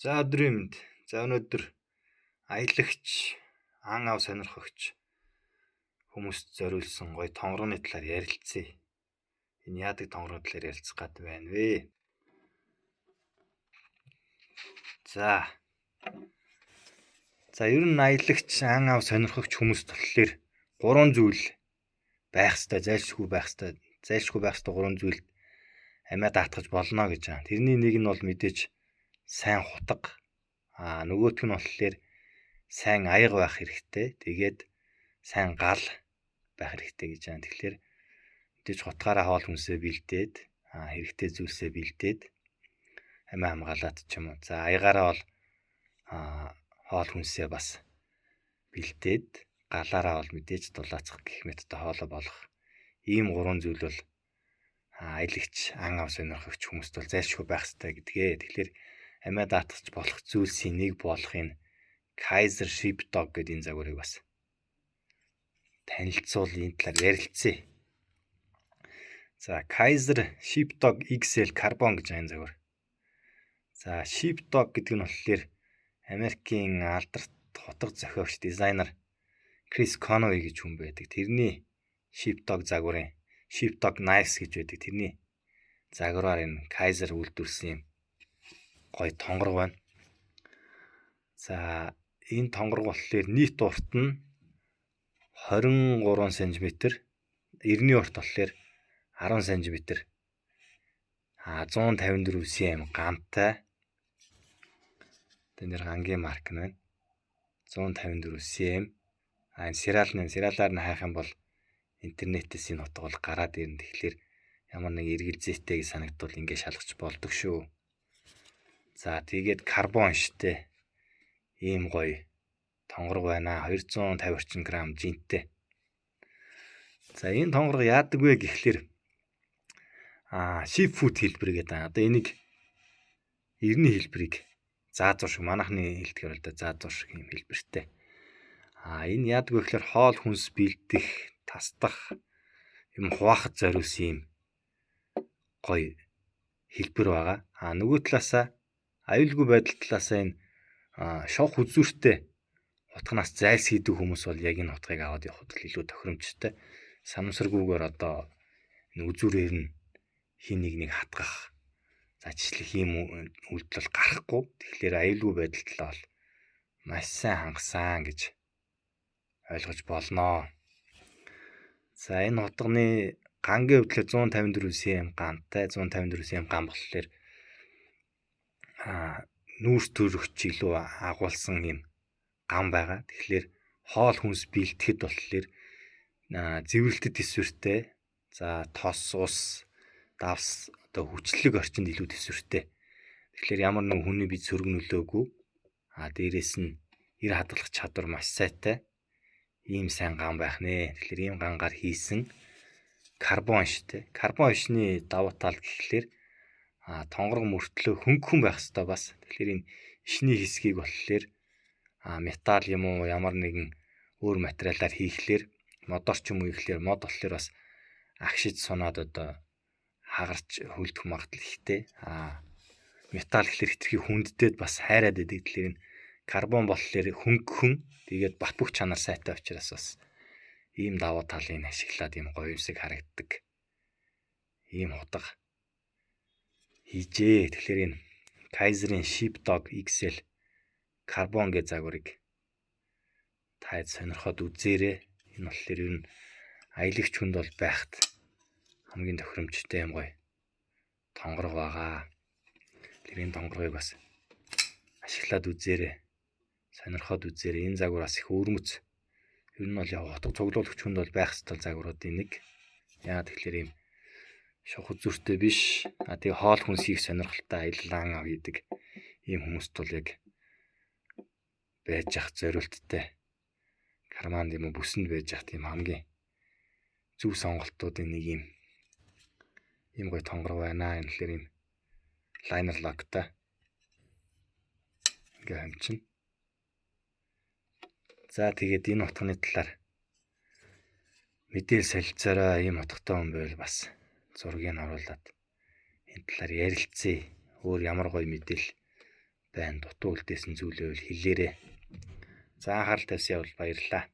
За өдрийн мэнд. За өнөөдөр аялагч, ан ав сонирхогч хүмүүст зориулсан гоё тонгороны талаар ярилцъя. Энэ яадаг тонгороны талаар ярилцах гад байна вэ? За ер нь аялагч, ан ав сонирхогч хүмүүст болохоор гурван зүйл байх ёстой, зайлшгүй байх ёстой. Зайлшгүй байх ёстой гурван зүйлд амиа даатгаж болно гэж байна. Тэрний нэг нь бол мэдээж сайн хутга. Нөгөөх нь болохоор сайн аяга байх хэрэгтэй. Тэгээд сайн гал байх хэрэгтэй гэж байна. Тэгэхээр мэдээж хутгаараа хоол хүнсээ бэлдээд, хэрэгтэй зүйлсээ бэлдээд амиа хамгаалаад ч юм уу. За аягаараа бол хоол хүнсээ бас бэлдээд, галаараа бол мэдээж дулаацах гэх мэттэй хоолоо болох. Ийм гурван зүйл бол аялагч, ан ав сонирхогч хүмүүст бол зайлшгүй байх ёстой гэдгээ. Тэгэхээр амиа даатгах болох зүйлсийн нэг болохын Kaiser Sheepdog гэдэг энэ загварыг бас танилцуул, энэ талаар ярилцъя. За Kaiser Sheepdog XL Carbon гэж энэ загвар. За Sheepdog гэдэг нь болохоор Америкийн алдарт хутга зохиогч, дизайнер Chris Conway гэж хүн байдаг. Тэрний Sheepdog загварын Sheepdog Nice гэж байдаг. Тэрний загвараар энэ Kaiser үйлдвэрсэн юм гоё тонгор байна. За энэ тонгор болохоор нийт урт нь 23 см, эртний урт болохоор 10 см. 154 cm гамтай. Тэнд гангийн марк нь байна. 154 cm. Энэ сериалаар нь хайх юм бол интернетээс энэ утга бол гараад ирнэ. Тэгэхээр ямар нэг эргэл зүйтэй гэж санагдвал ингэ шалгаж болдог шүү. За тэгээд карбон штэй ийм гоё тонгор байна. 250 орчим грамм жинтэй. За энэ тонгор яадаг вэ гэхлээр sheep food хэлбэр гэдэг. Одоо энийг эртний хэлбэрийг заазуур шиг, манайхны хэлдгээр бол заазуур шиг юм хэлбэртэй. Энэ яадаг вэ гэхлээр хоол хүнс бэлдэх, тасдах, юм хуваахад зориулсан юм гоё хэлбэр байгаа. Нөгөө талаасаа аюулгүй байдал талаасаа энэ шовх үзүүртэй утганаас зайлсхийдэг хүмүүс бол яг энэ утгыг аваад явахд илүү тохиромжтой. Санамсаргүйгээр одоо энэ үзүүрээр нь хин нэг хатгах, заачлах ийм үйлдэл гарахгүй. Тэгэхээр аюулгүй байдал талаа бол маш сайн хангасан гэж ойлгож болно. За энэ утганы гангийн хувьд 154 cm гантай, 154 cm ган болохоор нүүрс төрөгч илүү агуулсан юм ган байгаа. Тэгэхээр хоол хүнс бэлтгэхэд болохоор зэврэлтэд төсвөртэй, за тос, ус, давс, одоо хүчлэг орчинд илүү төсвөртэй. Тэгэхээр ямар нэг хүний бие сөрөг нөлөөгүй. Дээрээс нь ир хадгалах чадвар маш сайтай. Ийм сайн ган байх нэ. Тэгэхээр ийм гангаар хийсэн карбон штэй. Карбон шний давуу тал гэхлээр тонгор мөртлөө хөнгөн байх ёстой бас. Тэгэхээр энэ ишний хэсгийг болохоор металл юм уу ямар нэгэн өөр материалаар хийхлээр, модоор ч юм уу ихлээр мод болохоор бас агшиж сунаад одоо хагарч хөлдөх магадлал ихтэй. Металл гэхлээр хитрхи хүнддээд бас хайраад идэг. Тэгэхээр энэ карбон болохоор хөнгөн, тэгээд бат бөх чанар сайтай учраас бас ийм давуу талыг ашиглаад ийм гоё юмсыг харагддаг. Ийм хутга хийжээ. Тэгэхээр энэ Kaiser-ийн Sheepdog XL Carbon гэж загварыг таад сонирхоод үзээрэй. Энэ болохоор ер нь аялагч хүнд бол байхад хамгийн тохиромжтой юм гоё тонгор байгаа. Тэр энэ тонгорыг бас ашиглаад үзээрэй. Сонирхоод үзээрэй. Энэ загвараас их өвөрмөц. Ер нь бол яг хутга цуглуулагч хүнд бол байх ёстой загваруудын нэг. Яагаад тэгэхээр ийм шовх үзүүртэй биш. Тэгээ хоол хүнс хийх сонирхолтой аяллаан ав хийдэг ийм хүмүүст бол яг байж ах зориулттай. Карманд юм уу бүсэнд байж ах тийм хамгийн зөв сонголтуудын нэг ийм гоё тонгор байна. Энэ тэгэхээр ийм liner lockтай. Ингээ хамчин. За тэгээд энэ утганы талаар мэдээлэл солилцоорой. Ийм утгатай хүн байвал бас зургийг оруулаад энэ талаар ярилцъя. Өөр ямар гоё мэдээлэл байна. Дутуу үлдээсэн зүйлээ хэлээрэй. За анхаарал тавьсан явал баярлалаа.